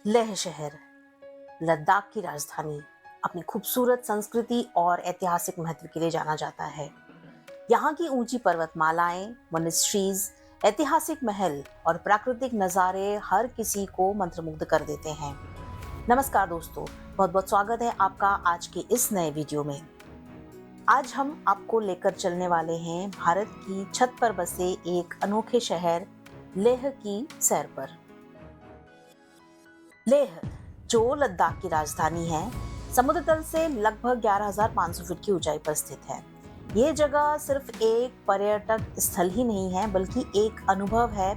लेह शहर लद्दाख की राजधानी अपनी खूबसूरत संस्कृति और ऐतिहासिक महत्व के लिए जाना जाता है। यहाँ की ऊंची पर्वतमालाएं, मोनेस्ट्रीज, ऐतिहासिक महल और प्राकृतिक नज़ारे हर किसी को मंत्रमुग्ध कर देते हैं। नमस्कार दोस्तों, बहुत बहुत स्वागत है आपका आज के इस नए वीडियो में। आज हम आपको लेकर चलने वाले हैं भारत की छत पर बसे एक अनोखे शहर लेह की सैर पर। लेह, जो लद्दाख की राजधानी है, समुद्र तल से लगभग 11,500 फीट की ऊंचाई पर स्थित है। ये जगह सिर्फ एक पर्यटक स्थल ही नहीं है, बल्कि एक अनुभव है।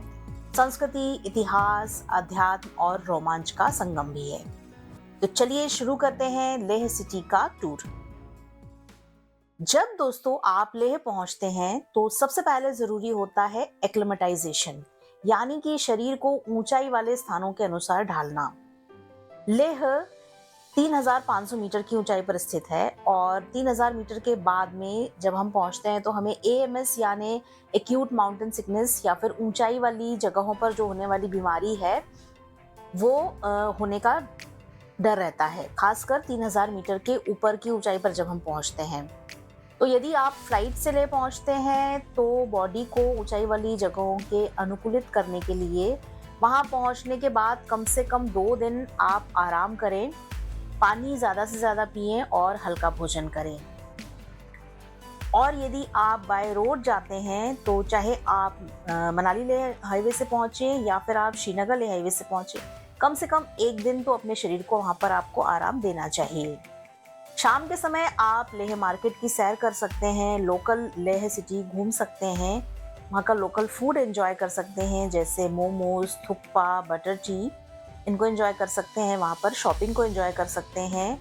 संस्कृति, इतिहास, अध्यात्म और रोमांच का संगम भी है। तो चलिए शुरू करते हैं लेह सिटी का टूर। जब दोस्तों आप लेह पहुंचते हैं तो सबसे पहले जरूरी होता है एक्लिमेटाइजेशन, यानी कि शरीर को ऊंचाई वाले स्थानों के अनुसार ढालना। लेह 3,500 मीटर की ऊंचाई पर स्थित है और 3,000 मीटर के बाद में जब हम पहुंचते हैं तो हमें AMS यानी एक्यूट माउंटेन सिकनेस या फिर ऊंचाई वाली जगहों पर जो होने वाली बीमारी है वो होने का डर रहता है, खासकर 3,000 मीटर के ऊपर की ऊंचाई पर जब हम पहुंचते हैं। तो यदि आप फ्लाइट से ले पहुंचते हैं तो बॉडी को ऊंचाई वाली जगहों के अनुकूलित करने के लिए वहां पहुंचने के बाद कम से कम 2 दिन आप आराम करें, पानी ज़्यादा से ज़्यादा पिएं और हल्का भोजन करें। और यदि आप बाय रोड जाते हैं तो चाहे आप मनाली लेह हाईवे से पहुंचें या फिर आप श्रीनगर लेह हाईवे से पहुंचें, कम से कम 1 दिन तो अपने शरीर को वहां पर आपको आराम देना चाहिए। शाम के समय आप लेह मार्केट की सैर कर सकते हैं, लोकल लेह सिटी घूम सकते हैं, वहाँ का लोकल फूड एंजॉय कर सकते हैं, जैसे मोमोज, थुक्पा, बटर टी, इनको एंजॉय कर सकते हैं। वहाँ पर शॉपिंग को एंजॉय कर सकते हैं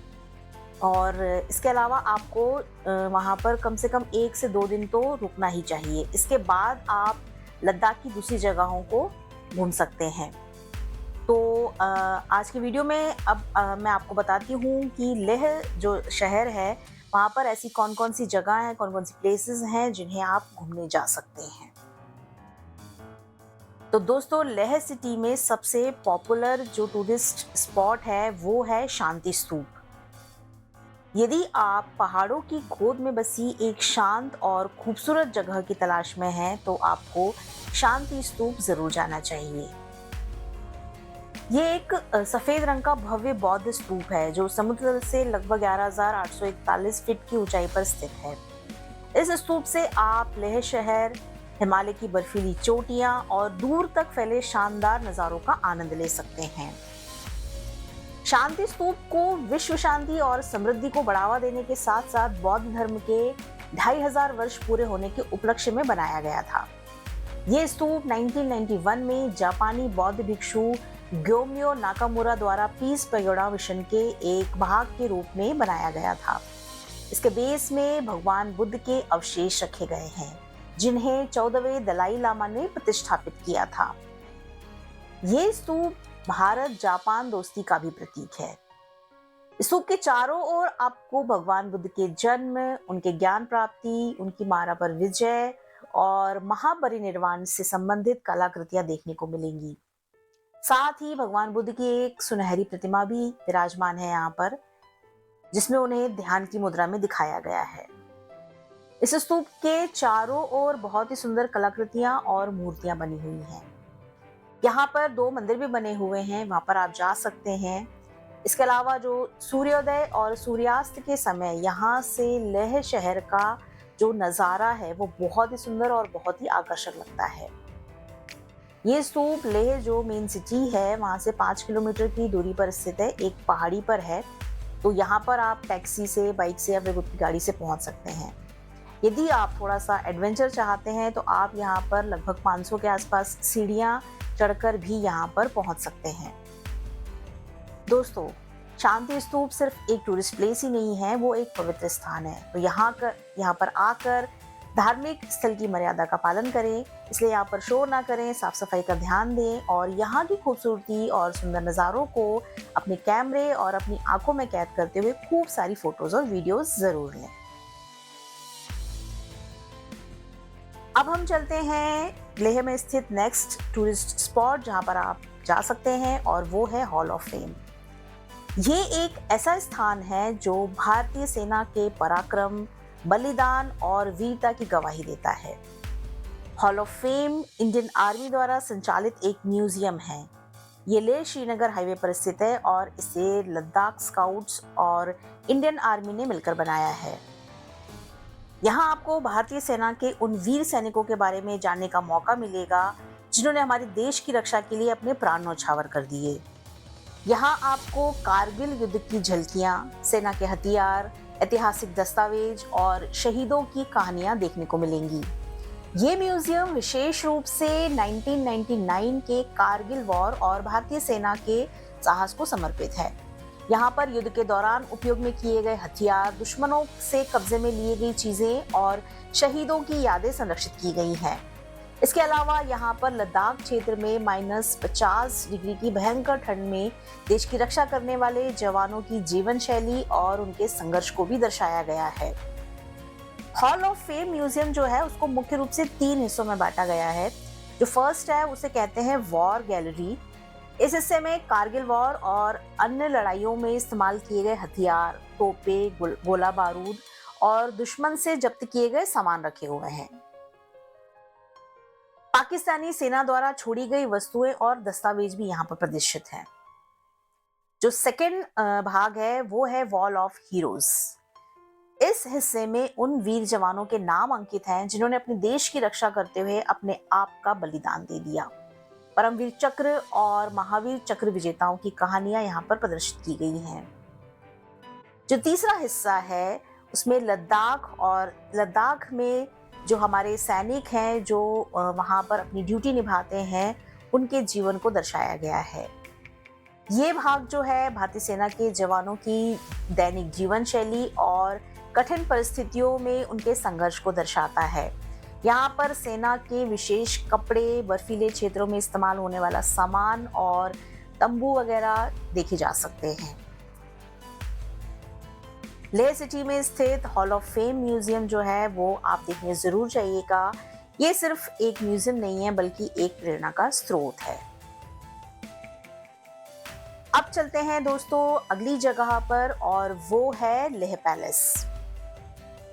और इसके अलावा आपको वहाँ पर कम से कम 1 से 2 दिन तो रुकना ही चाहिए। इसके बाद आप लद्दाख की दूसरी जगहों को घूम सकते हैं। तो आज की वीडियो में अब मैं आपको बताती हूँ कि लेह जो शहर है वहाँ पर ऐसी कौन कौन सी जगह हैं, कौन कौन सी प्लेसेस हैं जिन्हें आप घूमने जा सकते हैं। तो दोस्तों लेह सिटी में सबसे पॉपुलर जो टूरिस्ट स्पॉट है वो है शांति स्तूप। यदि आप पहाड़ों की गोद में बसी एक शांत और खूबसूरत जगह की तलाश में हैं तो आपको शांति स्तूप जरूर जाना चाहिए। ये एक सफेद रंग का भव्य बौद्ध स्तूप है जो समुद्र तल से लगभग 11,841 फीट की ऊंचाई पर स्थित है। इस स्तूप से आप लेह शहर, हिमालय की बर्फीली चोटियां और दूर तक फैले शानदार नजारों का आनंद ले सकते हैं। शांति स्तूप को विश्व शांति और समृद्धि को बढ़ावा देने के साथ साथ बौद्ध धर्म के 2,500 वर्ष पूरे होने के उपलक्ष्य में बनाया गया था। ये स्तूप 1991 में जापानी बौद्ध भिक्षु ग्योम्यो नाकामुरा द्वारा पीस पैगोडा मिशन के एक भाग के रूप में बनाया गया था। इसके बेस में भगवान बुद्ध के अवशेष रखे गए हैं जिन्हें 14वें दलाई लामा ने प्रतिष्ठापित किया था। ये स्तूप भारत जापान दोस्ती का भी प्रतीक है। स्तूप के चारों ओर आपको भगवान बुद्ध के जन्म, उनके ज्ञान प्राप्ति, उनकी मारा पर विजय और महापरिनिर्वाण से संबंधित कलाकृतियां देखने को मिलेंगी। साथ ही भगवान बुद्ध की एक सुनहरी प्रतिमा भी विराजमान है यहाँ पर, जिसमें उन्हें ध्यान की मुद्रा में दिखाया गया है। इस स्तूप के चारों ओर बहुत ही सुंदर कलाकृतियां और मूर्तियां बनी हुई हैं। यहाँ पर 2 मंदिर भी बने हुए हैं, वहां पर आप जा सकते हैं। इसके अलावा जो सूर्योदय और सूर्यास्त के समय यहाँ से लेह शहर का जो नजारा है वो बहुत ही सुंदर और बहुत ही आकर्षक लगता है। ये स्तूप लेह जो मेन सिटी है वहाँ से 5 किलोमीटर की दूरी पर स्थित है, एक पहाड़ी पर है। तो यहाँ पर आप टैक्सी से, बाइक से या फिर खुद की गाड़ी से पहुँच सकते हैं। यदि आप थोड़ा सा एडवेंचर चाहते हैं तो आप यहाँ पर लगभग 500 के आसपास सीढ़ियाँ चढ़कर भी यहाँ पर पहुँच सकते हैं। दोस्तों, शांति स्तूप सिर्फ एक टूरिस्ट प्लेस ही नहीं है, वो एक पवित्र स्थान है। तो यहाँ पर आकर धार्मिक स्थल की मर्यादा का पालन करें, इसलिए यहाँ पर शोर ना करें, साफ सफाई का ध्यान दें और यहाँ की खूबसूरती और सुंदर नज़ारों को अपने कैमरे और अपनी आंखों में कैद करते हुए खूब सारी फोटोज और वीडियोस जरूर लें। अब हम चलते हैं लेह में स्थित नेक्स्ट टूरिस्ट स्पॉट जहां पर आप जा सकते हैं, और वो है हॉल ऑफ फेम। ये एक ऐसा स्थान है जो भारतीय सेना के पराक्रम, बलिदान और वीरता की गवाही देता है। Hall of fame Indian army द्वारा संचालित एक म्यूजियम है। ये लेह श्रीनगर हाईवे पर स्थित है और इसे लद्दाख स्काउट्स और इंडियन आर्मी ने मिलकर बनाया है। यहाँ आपको भारतीय सेना के उन वीर सैनिकों के बारे में जानने का मौका मिलेगा जिन्होंने हमारे देश की रक्षा के लिए अपने प्राण न्यौछावर कर दिए। यहाँ आपको कारगिल युद्ध की झलकियाँ, सेना के हथियार, ऐतिहासिक दस्तावेज और शहीदों की कहानियां देखने को मिलेंगी। ये म्यूजियम विशेष रूप से 1999 के कारगिल वॉर और भारतीय सेना के साहस को समर्पित है। यहाँ पर युद्ध के दौरान उपयोग में किए गए हथियार, दुश्मनों से कब्जे में लिए गई चीजें और शहीदों की यादें संरक्षित की गई हैं। इसके अलावा यहाँ पर लद्दाख क्षेत्र में -50 डिग्री की भयंकर ठंड में देश की रक्षा करने वाले जवानों की जीवन शैली और उनके संघर्ष को भी दर्शाया गया है। हॉल ऑफ फेम म्यूजियम जो है उसको मुख्य रूप से 3 हिस्सों में बांटा गया है। जो फर्स्ट है उसे कहते हैं वॉर गैलरी। इस हिस्से में कारगिल वॉर और अन्य लड़ाइयों में इस्तेमाल किए गए हथियार, तोपे, गोला बारूद और दुश्मन से जब्त किए गए सामान रखे हुए हैं। पाकिस्तानी सेना द्वारा छोड़ी गई वस्तुएं और दस्तावेज भी यहाँ पर प्रदर्शित हैं। जो सेकंड भाग है वो है वॉल ऑफ हीरोज। इस हिस्से में उन वीर जवानों के नाम अंकित हैं जिन्होंने अपने देश की रक्षा करते हुए अपने आप का बलिदान दे दिया। परमवीर चक्र और महावीर चक्र विजेताओं की कहानियां यहाँ पर प्रदर्शित की गई हैं। जो तीसरा हिस्सा है उसमें लद्दाख में जो हमारे सैनिक हैं जो वहां पर अपनी ड्यूटी निभाते हैं उनके जीवन को दर्शाया गया है। ये भाग जो है भारतीय सेना के जवानों की दैनिक जीवन शैली और कठिन परिस्थितियों में उनके संघर्ष को दर्शाता है। यहाँ पर सेना के विशेष कपड़े, बर्फीले क्षेत्रों में इस्तेमाल होने वाला सामान और तंबू वगैरह देखे जा सकते हैं। लेह सिटी में स्थित हॉल ऑफ फेम म्यूजियम जो है वो आप देखने जरूर जाइएगा। ये सिर्फ एक म्यूजियम नहीं है बल्कि एक प्रेरणा का स्रोत है। अब चलते हैं दोस्तों अगली जगह पर और वो है लेह पैलेस।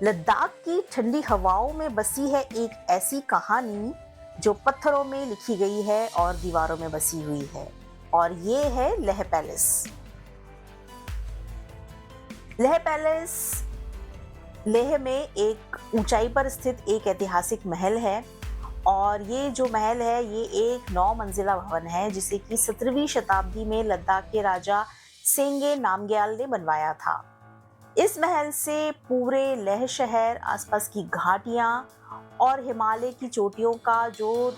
लद्दाख की ठंडी हवाओं में बसी है एक ऐसी कहानी जो पत्थरों में लिखी गई है और दीवारों में बसी हुई है, और ये है लेह पैलेस। लेह पैलेस लेह में एक ऊंचाई पर स्थित एक ऐतिहासिक महल है, और ये जो महल है ये एक 9 मंजिला भवन है जिसे कि 17वीं शताब्दी में लद्दाख के राजा सेंगे नामग्याल ने बनवाया था। इस महल से पूरे लेह शहर, आसपास की घाटियां और हिमालय की चोटियों का जो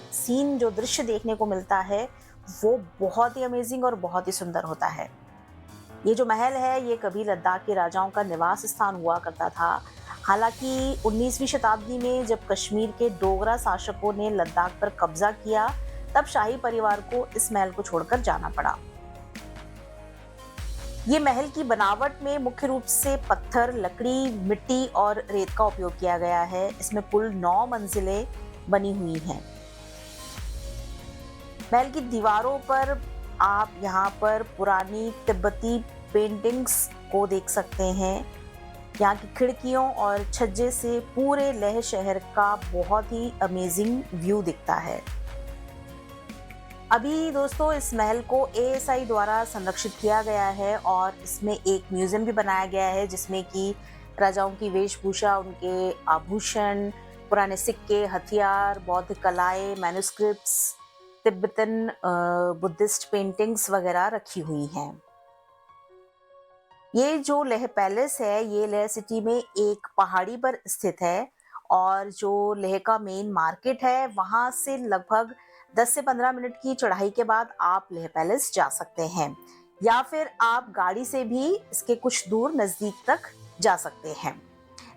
दृश्य देखने को मिलता है वो बहुत ही अमेजिंग और बहुत ही सुंदर होता है। ये जो महल है ये कभी लद्दाख के राजाओं का निवास स्थान हुआ करता था। हालांकि 19वीं शताब्दी में जब कश्मीर के डोगरा शासकों ने लद्दाख पर कब्जा किया तब शाही परिवार को इस महल को छोड़कर जाना पड़ा। ये महल की बनावट में मुख्य रूप से पत्थर, लकड़ी, मिट्टी और रेत का उपयोग किया गया है। इसमें कुल 9 मंजिलें बनी हुई हैं। महल की दीवारों पर आप यहाँ पर पुरानी तिब्बती पेंटिंग्स को देख सकते हैं। यहाँ की खिड़कियों और छज्जे से पूरे लेह शहर का बहुत ही अमेजिंग व्यू दिखता है। अभी दोस्तों इस महल को ASI द्वारा संरक्षित किया गया है और इसमें एक म्यूजियम भी बनाया गया है जिसमें कि राजाओं की वेशभूषा, उनके आभूषण, पुराने सिक्के, हथियार, बौद्ध कलाएं, मैन्युस्क्रिप्ट्स, तिब्बतन बुद्धिस्ट पेंटिंग्स वगैरह रखी हुई हैं। ये जो लेह पैलेस है ये लेह सिटी में एक पहाड़ी पर स्थित है, और जो लेह का मेन मार्केट है वहां से लगभग 10 से 15 मिनट की चढ़ाई के बाद आप लेह पैलेस जा सकते हैं, या फिर आप गाड़ी से भी इसके कुछ दूर नजदीक तक जा सकते हैं।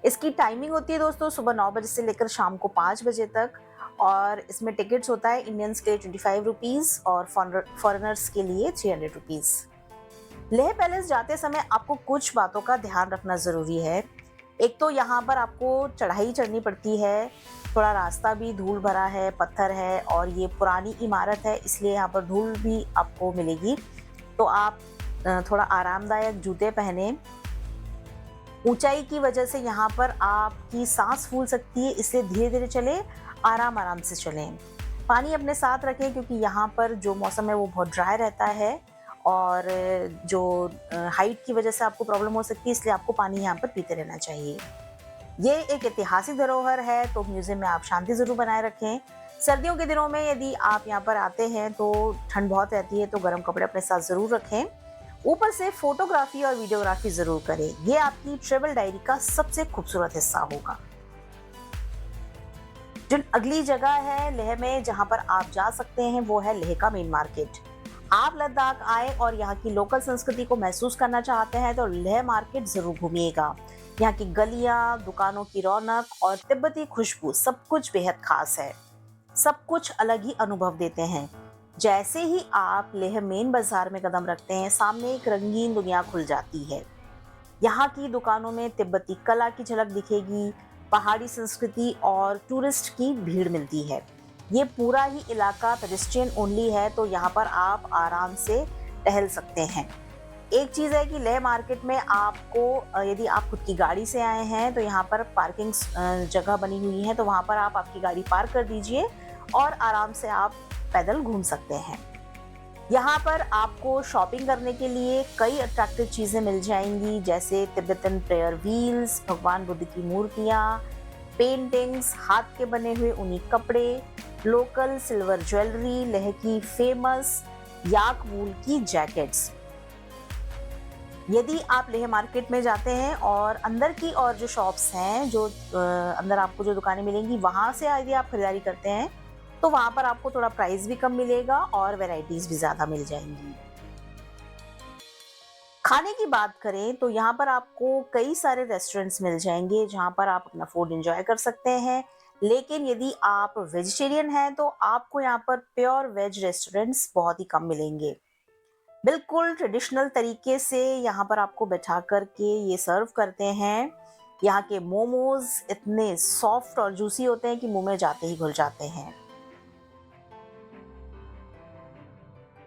इसकी टाइमिंग होती है दोस्तों सुबह 9 बजे से लेकर शाम को 5 बजे तक, और इसमें टिकट्स होता है इंडियंस के 25 रुपीज और फॉरेनर्स के लिए 300 रुपीज। लेह पैलेस जाते समय आपको कुछ बातों का ध्यान रखना जरूरी है। एक तो यहाँ पर आपको चढ़ाई चढ़नी पड़ती है थोड़ा रास्ता भी धूल भरा है, पत्थर है और ये पुरानी इमारत है, इसलिए यहाँ पर धूल भी आपको मिलेगी। तो आप थोड़ा आरामदायक जूते पहने। ऊंचाई की वजह से यहाँ पर आपकी सांस फूल सकती है, इसलिए धीरे धीरे चले, आराम आराम से चलें। पानी अपने साथ रखें क्योंकि यहाँ पर जो मौसम है वो बहुत ड्राई रहता है और जो हाइट की वजह से आपको प्रॉब्लम हो सकती है, इसलिए आपको पानी यहाँ पर पीते रहना चाहिए। ये एक ऐतिहासिक धरोहर है, तो म्यूजियम में आप शांति जरूर बनाए रखें। सर्दियों के दिनों में यदि आप यहाँ पर आते हैं तो ठंड बहुत रहती है, तो गर्म कपड़े अपने साथ जरूर रखें। ऊपर से फोटोग्राफी और वीडियोग्राफी जरूर करें, ये आपकी ट्रेवल डायरी का सबसे खूबसूरत हिस्सा होगा। जो अगली जगह है लेह में जहां पर आप जा सकते हैं वो है लेह का मेन मार्केट। आप लद्दाख आए और यहाँ की लोकल संस्कृति को महसूस करना चाहते हैं तो लेह मार्केट जरूर घूमिएगा। यहाँ की गलियां, दुकानों की रौनक और तिब्बती खुशबू सब कुछ बेहद खास है। सब कुछ अलग ही अनुभव देते हैं। जैसे ही आप लेह मेन बाजार में कदम रखते हैं, सामने एक रंगीन दुनिया खुल जाती है। यहाँ की दुकानों में तिब्बती कला की झलक दिखेगी, पहाड़ी संस्कृति और टूरिस्ट की भीड़ मिलती है। ये पूरा ही इलाका पेडेस्ट्रियन ओनली है, तो यहाँ पर आप आराम से टहल सकते हैं। एक चीज़ है कि लेह मार्केट में आपको यदि आप खुद की गाड़ी से आए हैं तो यहाँ पर पार्किंग जगह बनी हुई है, तो वहाँ पर आप आपकी गाड़ी पार्क कर दीजिए और आराम से आप पैदल घूम सकते हैं। यहाँ पर आपको शॉपिंग करने के लिए कई अट्रैक्टिव चीज़ें मिल जाएंगी, जैसे तिब्बतन प्रेयर व्हील्स, भगवान बुद्ध की मूर्तियाँ, पेंटिंग्स, हाथ के बने हुए ऊनी कपड़े, लोकल सिल्वर ज्वेलरी, लेह की फेमस याक वूल की जैकेट्स। यदि आप लेह मार्केट में जाते हैं और अंदर की और जो शॉप्स हैं, जो अंदर आपको जो दुकानें मिलेंगी, वहाँ से यदि आप खरीदारी करते हैं तो वहाँ पर आपको थोड़ा प्राइस भी कम मिलेगा और वैरायटीज भी ज़्यादा मिल जाएंगी। खाने की बात करें तो यहाँ पर आपको कई सारे रेस्टोरेंट्स मिल जाएंगे जहाँ पर आप अपना फूड एंजॉय कर सकते हैं। लेकिन यदि आप वेजिटेरियन हैं तो आपको यहाँ पर प्योर वेज रेस्टोरेंट्स बहुत ही कम मिलेंगे। बिल्कुल ट्रेडिशनल तरीके से यहाँ पर आपको बैठा करके ये सर्व करते हैं। यहाँ के मोमोज इतने सॉफ्ट और जूसी होते हैं कि मुंह में जाते ही घुल जाते हैं।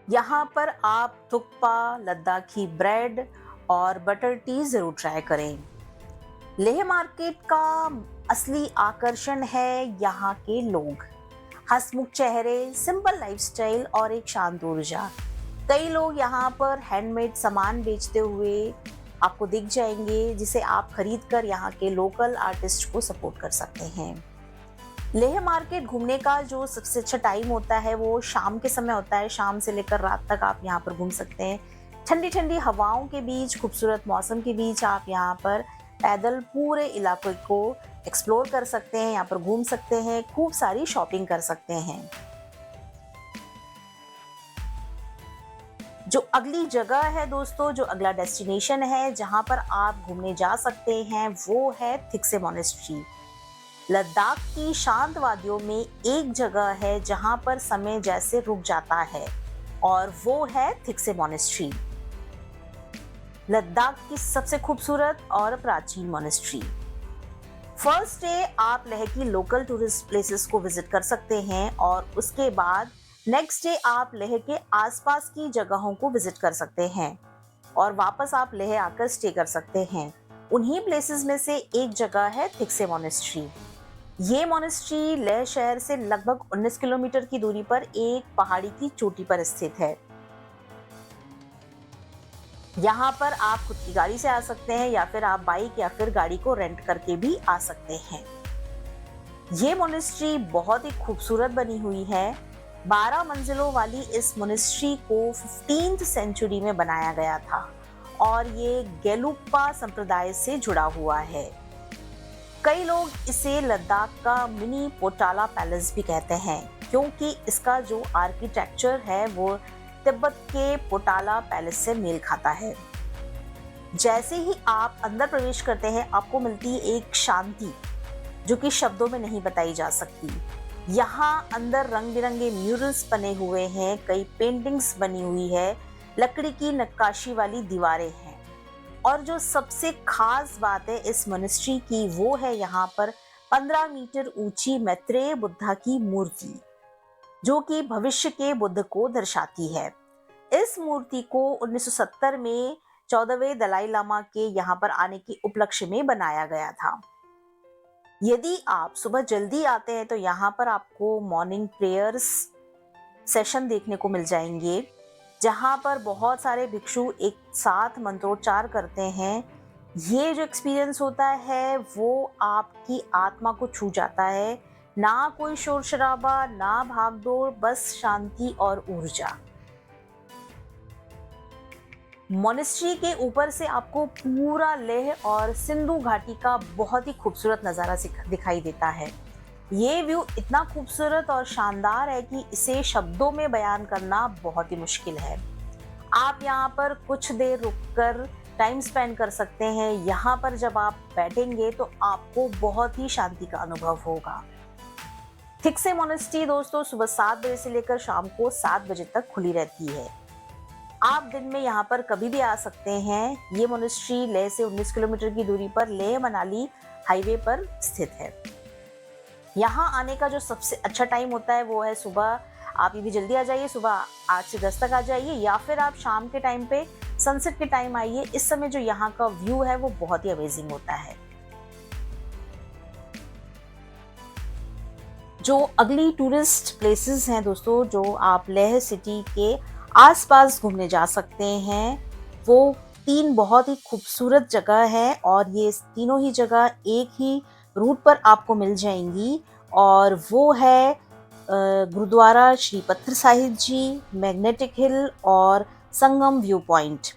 यहाँ पर आप थुक्पा, लद्दाखी ब्रेड और बटर टी जरूर ट्राई करें। लेह मार्केट का असली आकर्षण है यहाँ के लोग, हंसमुख चेहरे, सिंपल लाइफस्टाइल और एक शांत ऊर्जा। कई लोग यहाँ पर हैंडमेड सामान बेचते हुए आपको दिख जाएंगे, जिसे आप खरीद कर यहाँ के लोकल आर्टिस्ट को सपोर्ट कर सकते हैं। लेह मार्केट घूमने का जो सबसे अच्छा टाइम होता है वो शाम के समय होता है। शाम से लेकर रात तक आप यहाँ पर घूम सकते हैं। ठंडी ठंडी हवाओं के बीच, खूबसूरत मौसम के बीच आप यहाँ पर पैदल पूरे इलाके को एक्सप्लोर कर सकते हैं, यहाँ पर घूम सकते हैं, खूब सारी शॉपिंग कर सकते हैं। जो अगली जगह है दोस्तों, जो अगला डेस्टिनेशन है जहाँ पर आप घूमने जा सकते हैं वो है थिक्से मॉनेस्ट्री। लद्दाख की शांत वादियों में एक जगह है जहां पर समय जैसे रुक जाता है और वो है थिक्से मॉनेस्ट्री, लद्दाख की सबसे खूबसूरत और प्राचीन मॉनेस्ट्री। फर्स्ट डे आप लेह की लोकल टूरिस्ट प्लेसेस को विजिट कर सकते हैं और उसके बाद नेक्स्ट डे आप लेह के आसपास की जगहों को विजिट कर सकते हैं और वापस आप लेह आकर स्टे कर सकते हैं। उन्हीं प्लेसेस में से एक जगह है थिक्से मॉनेस्ट्री। ये मॉनेस्ट्री लेह शहर से लगभग 19 किलोमीटर की दूरी पर एक पहाड़ी की चोटी पर स्थित है। यहाँ पर आप खुद की गाड़ी से आ सकते हैं या फिर आप बाइक या फिर गाड़ी को रेंट करके भी आ सकते हैं। ये मॉनेस्ट्री बहुत ही खूबसूरत बनी हुई है। 12 मंजिलों वाली इस मॉनेस्ट्री को 15th सेंचुरी में बनाया गया था और ये गेलुप्पा संप्रदाय से जुड़ा हुआ है। कई लोग इसे लद्दाख का मिनी पोटाला पैलेस भी कहते हैं क्योंकि इसका जो आर्किटेक्चर है वो तिब्बत के पोटाला पैलेस से मेल खाता है। जैसे ही आप अंदर प्रवेश करते हैं आपको मिलती है एक शांति जो कि शब्दों में नहीं बताई जा सकती। यहाँ अंदर रंग बिरंगे म्यूरल्स बने हुए हैं, कई पेंटिंग्स बनी हुई है, लकड़ी की नक्काशी वाली दीवारें हैं और जो सबसे खास बात है इस मॉनेस्ट्री की वो है यहाँ पर 15 मीटर ऊंची मैत्रेय बुद्धा की मूर्ति, जो कि भविष्य के बुद्ध को दर्शाती है। इस मूर्ति को 1970 में 14वें दलाई लामा के यहाँ पर आने के उपलक्ष्य में बनाया गया था। यदि आप सुबह जल्दी आते हैं तो यहाँ पर आपको मॉर्निंग प्रेयर्स सेशन देखने को मिल जाएंगे, जहाँ पर बहुत सारे भिक्षु एक साथ मंत्रोच्चार करते हैं। ये जो एक्सपीरियंस होता है वो आपकी आत्मा को छू जाता है। ना कोई शोर शराबा, ना भागदौड़, बस शांति और ऊर्जा। मोनेस्ट्री के ऊपर से आपको पूरा लेह और सिंधु घाटी का बहुत ही खूबसूरत नज़ारा दिखाई देता है। ये व्यू इतना खूबसूरत और शानदार है कि इसे शब्दों में बयान करना बहुत ही मुश्किल है। आप यहाँ पर कुछ देर रुककर टाइम स्पेंड कर सकते हैं। यहाँ पर जब आप बैठेंगे तो आपको बहुत ही शांति का अनुभव होगा। थिक्से मोनेस्ट्री दोस्तों सुबह 7 बजे से लेकर शाम को 7 बजे तक खुली रहती है। आप दिन में यहाँ पर कभी भी आ सकते हैं। ये मोनेस्ट्री लेह से 19 किलोमीटर की दूरी पर लेह मनाली हाईवे पर स्थित है। यहाँ आने का जो सबसे अच्छा टाइम होता है वो है सुबह। आप यदि जल्दी आ जाइए, सुबह 8 से 10 तक आ जाइए, या फिर आप शाम के टाइम पे सनसेट के टाइम आइए। इस समय जो यहाँ का व्यू है वो बहुत ही अमेजिंग होता है। जो अगली टूरिस्ट प्लेसेस हैं दोस्तों, जो आप लेह सिटी के आसपास घूमने जा सकते हैं, वो 3 बहुत ही खूबसूरत जगह है और ये तीनों ही जगह एक ही रूट पर आपको मिल जाएंगी। और वो है गुरुद्वारा श्री पत्थर साहिब जी, मैग्नेटिक हिल और संगम व्यू पॉइंट।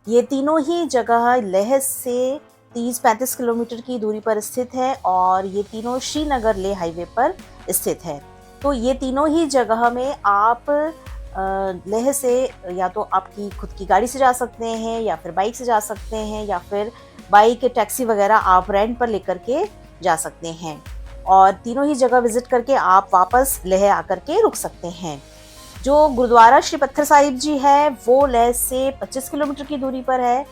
ये तीनों ही जगह लेह से 30-35 किलोमीटर की दूरी पर स्थित है और ये तीनों श्रीनगर लेह हाईवे पर स्थित है। तो ये तीनों ही जगह में आप लेह से या तो आपकी खुद की गाड़ी से जा सकते हैं, या फिर बाइक से जा सकते हैं, या फिर बाइक टैक्सी वगैरह आप रेंट पर लेकर के जा सकते हैं। और तीनों ही जगह विजिट करके आप वापस लेह आकर के रुक सकते हैं। जो गुरुद्वारा श्री पत्थर साहिब जी है वो लेह से 25 किलोमीटर की दूरी पर है।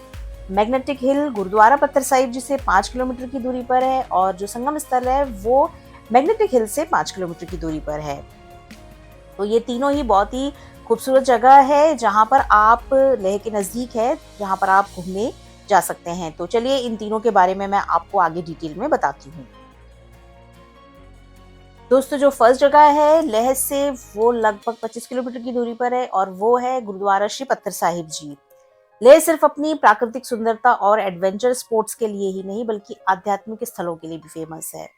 मैग्नेटिक हिल गुरुद्वारा पत्थर साहिब जी से 5 किलोमीटर की दूरी पर है। और जो संगम स्थल है वो मैग्नेटिक हिल से 5 किलोमीटर की दूरी पर है। तो ये तीनों ही बहुत ही खूबसूरत जगह है जहाँ पर आप लेह के नज़दीक है, जहाँ पर आप घूमने जा सकते हैं। तो चलिए इन तीनों के बारे में मैं आपको आगे डिटेल में बताती हूँ। दोस्तों जो फर्स्ट जगह है लेह से वो लगभग 25 किलोमीटर की दूरी पर है और वो है गुरुद्वारा श्री पत्थर साहिब जी। लेह सिर्फ अपनी प्राकृतिक सुंदरता और एडवेंचर स्पोर्ट्स के लिए ही नहीं बल्कि आध्यात्मिक स्थलों के लिए भी फेमस है।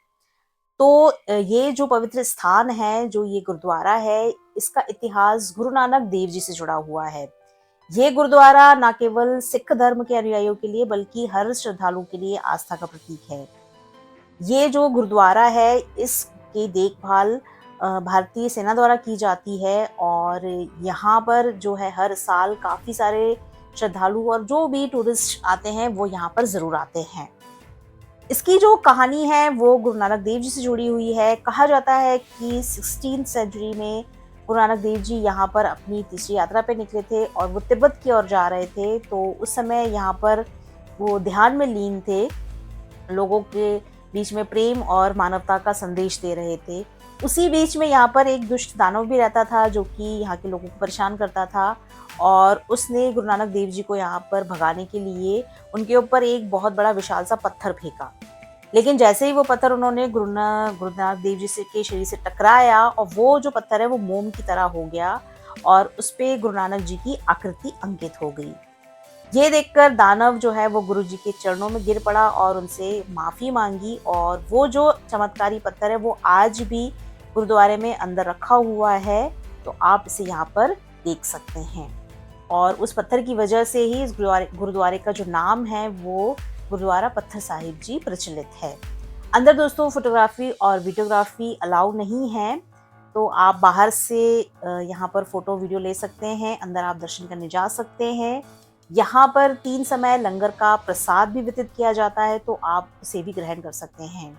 तो ये जो पवित्र स्थान है, जो ये गुरुद्वारा है, इसका इतिहास गुरु नानक देव जी से जुड़ा हुआ है। ये गुरुद्वारा न केवल सिख धर्म के अनुयायियों के लिए बल्कि हर श्रद्धालु के लिए आस्था का प्रतीक है। ये जो गुरुद्वारा है इसकी देखभाल भारतीय सेना द्वारा की जाती है और यहाँ पर जो है हर साल काफ़ी सारे श्रद्धालु और जो भी टूरिस्ट आते हैं वो यहाँ पर ज़रूर आते हैं। इसकी जो कहानी है वो गुरु नानक देव जी से जुड़ी हुई है। कहा जाता है कि 16th सेंचुरी में गुरु नानक देव जी यहाँ पर अपनी तीसरी यात्रा पे निकले थे और वो तिब्बत की ओर जा रहे थे। तो उस समय यहाँ पर वो ध्यान में लीन थे, लोगों के बीच में प्रेम और मानवता का संदेश दे रहे थे। उसी बीच में यहाँ पर एक दुष्ट दानव भी रहता था जो कि यहाँ के लोगों को परेशान करता था और उसने गुरु नानक देव जी को यहाँ पर भगाने के लिए उनके ऊपर एक बहुत बड़ा विशाल सा पत्थर फेंका। लेकिन जैसे ही वो पत्थर उन्होंने गुरु नानक देव जी के शरीर से टकराया और वो जो पत्थर है वो मोम की तरह हो गया और उस पे गुरु नानक जी की आकृति अंकित हो गई। ये देखकर दानव जो है वो गुरु जी के चरणों में गिर पड़ा और उनसे माफ़ी मांगी और वो जो चमत्कारी पत्थर है वो आज भी गुरुद्वारे में अंदर रखा हुआ है। तो आप इसे यहाँ पर देख सकते हैं और उस पत्थर की वजह से ही इस गुरुद्वारे का जो नाम है वो गुरुद्वारा पत्थर साहिब जी प्रचलित है। अंदर दोस्तों फोटोग्राफी और वीडियोग्राफी अलाउ नहीं है, तो आप बाहर से यहाँ पर फोटो वीडियो ले सकते हैं। अंदर आप दर्शन करने जा सकते हैं। यहाँ पर 3 समय लंगर का प्रसाद भी वितरित किया जाता है, तो आप उसे भी ग्रहण कर सकते हैं।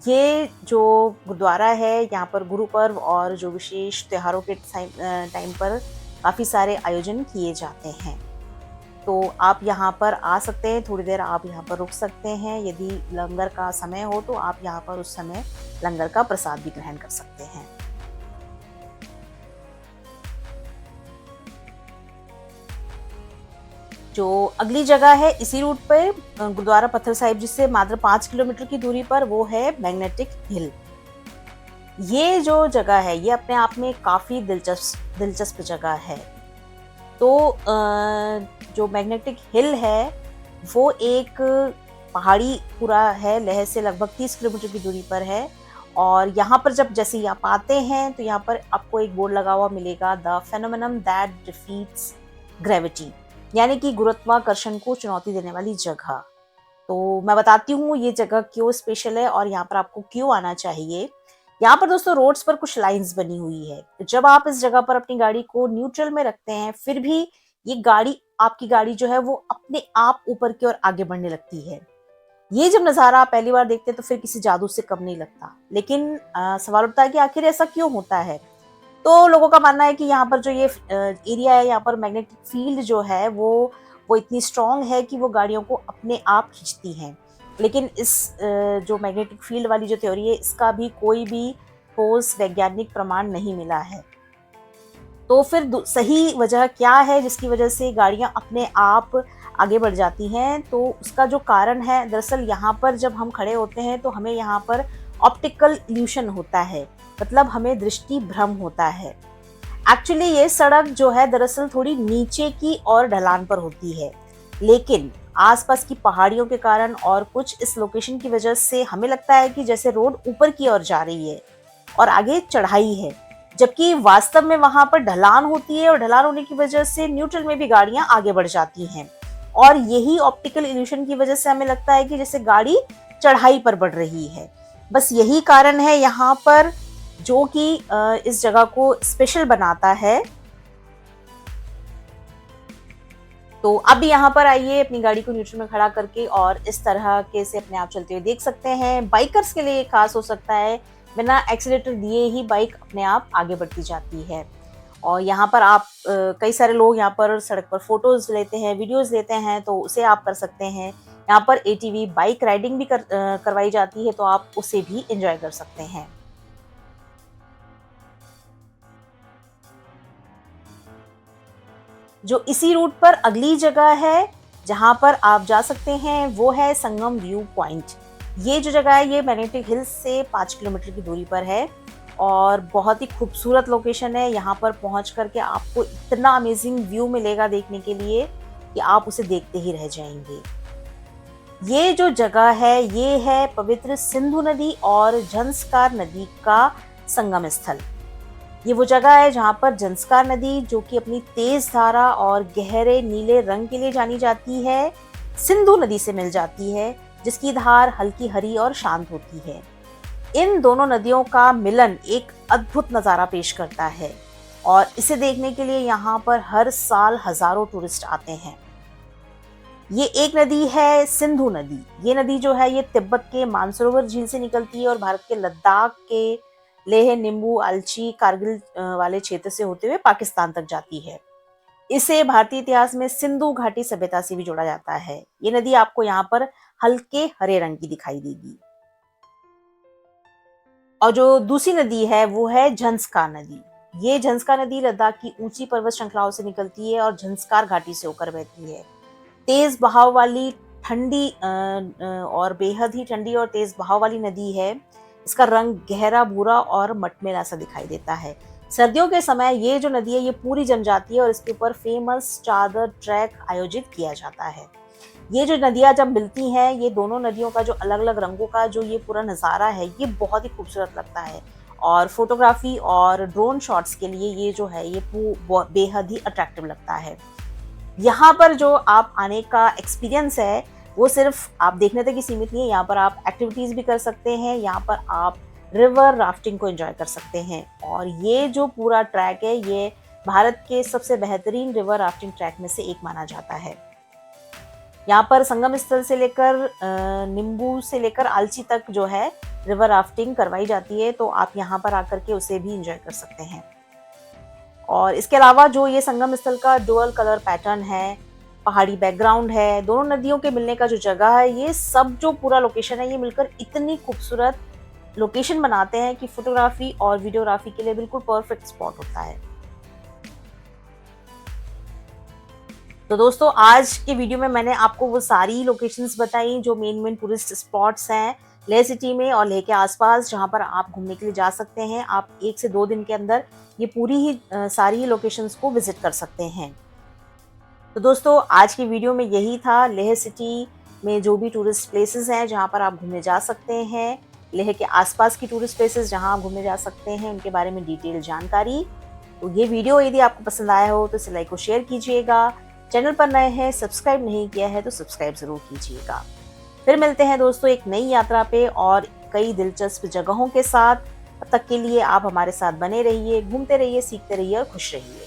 ये जो गुरुद्वारा है यहाँ पर गुरु पर्व और जो विशेष त्योहारों के टाइम पर काफ़ी सारे आयोजन किए जाते हैं। तो आप यहाँ पर आ सकते हैं, थोड़ी देर आप यहाँ पर रुक सकते हैं। यदि लंगर का समय हो तो आप यहाँ पर उस समय लंगर का प्रसाद भी ग्रहण कर सकते हैं। जो अगली जगह है इसी रूट पे गुरुद्वारा पत्थर साहिब जी से मात्र 5 किलोमीटर की दूरी पर, वो है मैग्नेटिक हिल। ये जो जगह है ये अपने आप में काफ़ी दिलचस्प जगह है। तो जो मैग्नेटिक हिल है वो एक पहाड़ी पूरा है, लेह से लगभग 30 किलोमीटर की दूरी पर है। और यहाँ पर जब जैसे ही आप आते हैं तो यहाँ पर आपको एक बोर्ड लगा हुआ मिलेगा, the phenomenon that defeats gravity, यानी कि गुरुत्वाकर्षण को चुनौती देने वाली जगह। तो मैं बताती हूँ ये जगह क्यों स्पेशल है और यहाँ पर आपको क्यों आना चाहिए। यहाँ पर दोस्तों रोड्स पर कुछ लाइंस बनी हुई है। तो जब आप इस जगह पर अपनी गाड़ी को न्यूट्रल में रखते हैं, फिर भी ये आपकी गाड़ी जो है वो अपने आप ऊपर की ओर आगे बढ़ने लगती है। ये जब नज़ारा आप पहली बार देखते हैं तो फिर किसी जादू से कम नहीं लगता। लेकिन सवाल उठता है कि आखिर ऐसा क्यों होता है। तो लोगों का मानना है कि यहाँ पर जो ये एरिया है, यहाँ पर मैग्नेटिक फील्ड जो है वो इतनी स्ट्रांग है कि वो गाड़ियों को अपने आप खींचती हैं। लेकिन इस जो मैग्नेटिक फील्ड वाली जो थ्योरी है, इसका भी कोई भी ठोस वैज्ञानिक प्रमाण नहीं मिला है। तो फिर सही वजह क्या है जिसकी वजह से गाड़ियां अपने आप आगे बढ़ जाती हैं? तो उसका जो कारण है, दरअसल यहाँ पर जब हम खड़े होते हैं तो हमें यहाँ पर ऑप्टिकल इल्यूशन होता है, मतलब हमें दृष्टि भ्रम होता है। एक्चुअली ये सड़क जो है दरअसल थोड़ी नीचे की और ढलान पर होती है, लेकिन आसपास की पहाड़ियों के कारण और कुछ इस लोकेशन की वजह से हमें लगता है कि जैसे रोड ऊपर की ओर जा रही है और आगे चढ़ाई है, जबकि वास्तव में वहां पर ढलान होती है और ढलान होने की वजह से न्यूट्रल में भी गाड़ियां आगे बढ़ जाती हैं। और यही ऑप्टिकल इल्यूशन की वजह से हमें लगता है कि जैसे गाड़ी चढ़ाई पर बढ़ रही है। बस यही कारण है यहाँ पर जो कि इस जगह को स्पेशल बनाता है। तो अब यहाँ पर आइए, अपनी गाड़ी को न्यूट्रल में खड़ा करके और इस तरह के से अपने आप चलते हुए देख सकते हैं। बाइकर्स के लिए खास हो सकता है, बिना एक्सीलेटर दिए ही बाइक अपने आप आगे बढ़ती जाती है। और यहाँ पर आप कई सारे लोग यहाँ पर सड़क पर फोटोज लेते हैं, वीडियोस लेते हैं, तो उसे आप कर सकते हैं। यहाँ पर एटीवी बाइक राइडिंग भी करवाई जाती है, तो आप उसे भी एंजॉय कर सकते हैं। जो इसी रूट पर अगली जगह है जहां पर आप जा सकते हैं वो है संगम व्यू पॉइंट। ये जो जगह है ये मैग्नेटिक हिल्स से 5 किलोमीटर की दूरी पर है और बहुत ही खूबसूरत लोकेशन है। यहाँ पर पहुंच करके आपको इतना अमेजिंग व्यू मिलेगा देखने के लिए कि आप उसे देखते ही रह जाएंगे। ये जो जगह है ये है पवित्र सिंधु नदी और झंस्कार नदी का संगम स्थल। ये वो जगह है जहाँ पर झंस्कार नदी, जो कि अपनी तेज धारा और गहरे नीले रंग के लिए जानी जाती है, सिंधु नदी से मिल जाती है, जिसकी धार हल्की हरी और शांत होती है। इन दोनों नदियों का मिलन एक अद्भुत नज़ारा पेश करता है और इसे देखने के लिए यहाँ पर हर साल हजारों टूरिस्ट आते हैं। ये एक नदी है सिंधु नदी। ये नदी जो है ये तिब्बत के मानसरोवर झील से निकलती है और भारत के लद्दाख के लेह, निम्बू, अलची, कारगिल वाले क्षेत्र से होते हुए पाकिस्तान तक जाती है। इसे भारतीय इतिहास में सिंधु घाटी सभ्यता से भी जोड़ा जाता है। ये नदी आपको यहाँ पर हल्के हरे रंग की दिखाई देगी। और जो दूसरी नदी है वो है झंस्कार नदी। ये झंस्कार नदी लद्दाख की ऊंची पर्वत श्रृंखलाओं से निकलती है और झंस्कार घाटी से होकर बहती है। तेज बहाव वाली ठंडी और बेहद ही ठंडी और तेज बहाव वाली नदी है। इसका रंग गहरा भूरा और मटमेला सा दिखाई देता है। सर्दियों के समय ये जो नदी है ये पूरी जम जाती है और इसके ऊपर फेमस चादर ट्रैक आयोजित किया जाता है। ये जो नदियां जब मिलती हैं, ये दोनों नदियों का जो अलग अलग रंगों का जो ये पूरा नज़ारा है ये बहुत ही खूबसूरत लगता है और फोटोग्राफी और ड्रोन शॉट्स के लिए ये जो है ये बेहद ही अट्रैक्टिव लगता है। यहाँ पर जो आप आने का एक्सपीरियंस है वो सिर्फ आप देखने तक ही सीमित नहीं है। यहाँ पर आप एक्टिविटीज़ भी कर सकते हैं। यहाँ पर आप रिवर राफ्टिंग को एंजॉय कर सकते हैं और ये जो पूरा ट्रैक है ये भारत के सबसे बेहतरीन रिवर राफ्टिंग ट्रैक में से एक माना जाता है। यहाँ पर संगम स्थल से लेकर निम्बू से लेकर आलची तक जो है रिवर राफ्टिंग करवाई जाती है, तो आप यहाँ पर आकर के उसे भी एंजॉय कर सकते हैं। और इसके अलावा जो ये संगम स्थल का डुअल कलर पैटर्न है पहाड़ी बैकग्राउंड है, दोनों नदियों के मिलने का जो जगह है, ये सब जो पूरा लोकेशन है ये मिलकर इतनी खूबसूरत लोकेशन बनाते हैं कि फोटोग्राफी और वीडियोग्राफी के लिए बिल्कुल परफेक्ट स्पॉट होता है। तो दोस्तों आज के वीडियो में मैंने आपको वो सारी लोकेशंस बताई जो मेन टूरिस्ट स्पॉट्स हैं लेह सिटी में और लेह के आसपास, जहां पर आप घूमने के लिए जा सकते हैं। आप 1 से 2 दिन के अंदर ये पूरी ही सारी ही लोकेशंस को विजिट कर सकते हैं। तो दोस्तों आज की वीडियो में यही था, लेह सिटी में जो भी टूरिस्ट प्लेसेस हैं जहां पर आप घूमने जा सकते हैं, लेह के आसपास की टूरिस्ट प्लेसेस जहां आप घूमने जा सकते हैं, उनके बारे में डिटेल जानकारी। तो ये वीडियो यदि आपको पसंद आया हो तो इसे लाइक और शेयर कीजिएगा। चैनल पर नए हैं, सब्सक्राइब नहीं किया है तो सब्सक्राइब जरूर कीजिएगा। फिर मिलते हैं दोस्तों एक नई यात्रा पे और कई दिलचस्प जगहों के साथ। तब तक के लिए आप हमारे साथ बने रहिए, घूमते रहिए, सीखते रहिए और खुश रहिए।